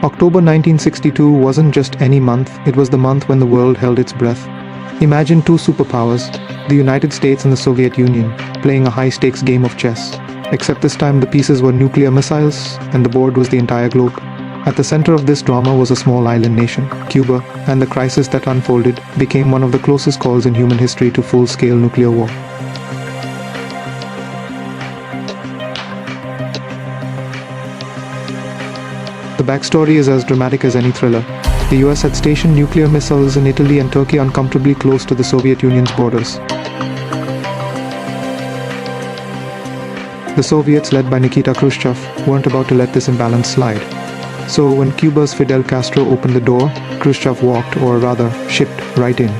October 1962 wasn't just any month, it was the month when the world held its breath. Imagine two superpowers, the United States and the Soviet Union, playing a high-stakes game of chess. Except this time the pieces were nuclear missiles, and the board was the entire globe. At the center of this drama was a small island nation, Cuba, and the crisis that unfolded became one of the closest calls in human history to full-scale nuclear war. The backstory is as dramatic as any thriller. The US had stationed nuclear missiles in Italy and Turkey uncomfortably close to the Soviet Union's borders. The Soviets, led by Nikita Khrushchev, weren't about to let this imbalance slide. So when Cuba's Fidel Castro opened the door, Khrushchev walked, or rather, shipped right in.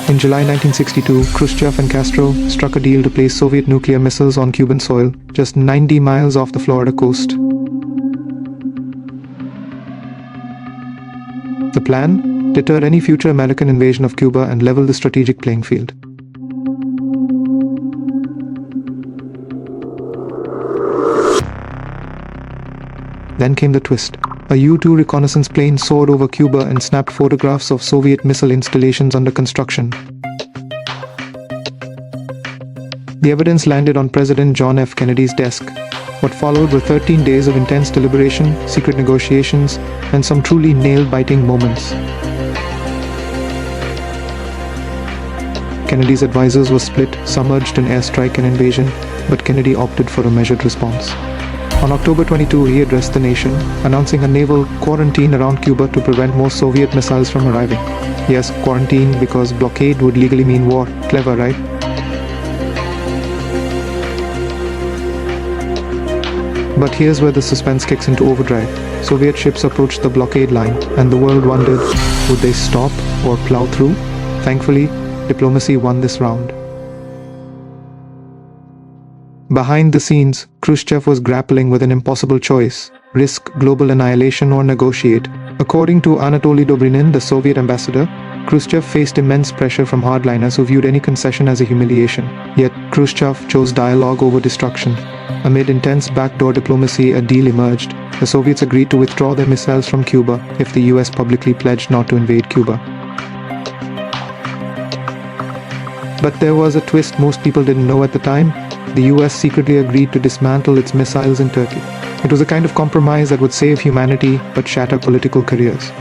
In July 1962, Khrushchev and Castro struck a deal to place Soviet nuclear missiles on Cuban soil, just 90 miles off the Florida coast. The plan? Deter any future American invasion of Cuba and level the strategic playing field. Then came the twist. A U-2 reconnaissance plane soared over Cuba and snapped photographs of Soviet missile installations under construction. The evidence landed on President John F. Kennedy's desk. What followed were 13 days of intense deliberation, secret negotiations, and some truly nail-biting moments. Kennedy's advisors were split, some urged an airstrike and invasion, but Kennedy opted for a measured response. On October 22, he addressed the nation, announcing a naval quarantine around Cuba to prevent more Soviet missiles from arriving. Yes, quarantine, because blockade would legally mean war. Clever, right? But here's where the suspense kicks into overdrive. Soviet ships approached the blockade line, and the world wondered, would they stop or plow through? Thankfully, diplomacy won this round. Behind the scenes, Khrushchev was grappling with an impossible choice: risk global annihilation or negotiate. According to Anatoly Dobrinin, the Soviet ambassador, Khrushchev faced immense pressure from hardliners who viewed any concession as a humiliation. Yet, Khrushchev chose dialogue over destruction. Amid intense backdoor diplomacy, a deal emerged. The Soviets agreed to withdraw their missiles from Cuba if the US publicly pledged not to invade Cuba. But there was a twist most people didn't know at the time. The US secretly agreed to dismantle its missiles in Turkey. It was a kind of compromise that would save humanity but shatter political careers.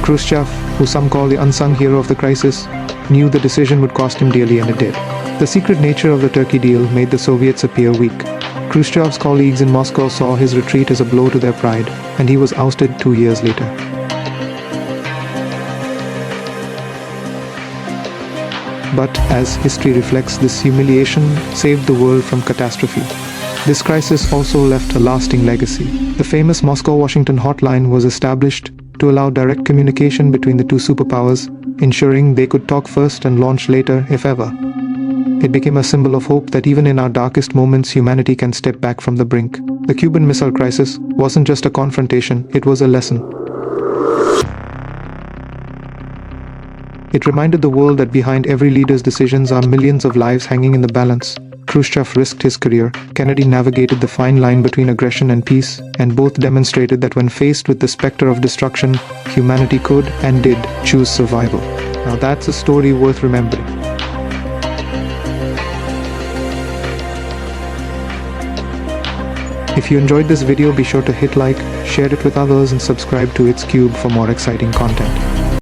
Khrushchev, who some call the unsung hero of the crisis, knew the decision would cost him dearly, and it did. The secret nature of the Turkey deal made the Soviets appear weak. Khrushchev's colleagues in Moscow saw his retreat as a blow to their pride, and he was ousted 2 years later. But as history reflects, this humiliation saved the world from catastrophe. This crisis also left a lasting legacy. The famous Moscow-Washington hotline was established to allow direct communication between the two superpowers, ensuring they could talk first and launch later, if ever. It became a symbol of hope that even in our darkest moments, humanity can step back from the brink. The Cuban Missile Crisis wasn't just a confrontation, it was a lesson. It reminded the world that behind every leader's decisions are millions of lives hanging in the balance. Khrushchev risked his career, Kennedy navigated the fine line between aggression and peace, and both demonstrated that when faced with the specter of destruction, humanity could and did choose survival. Now that's a story worth remembering. If you enjoyed this video, be sure to hit like, share it with others, and subscribe to It's Cube for more exciting content.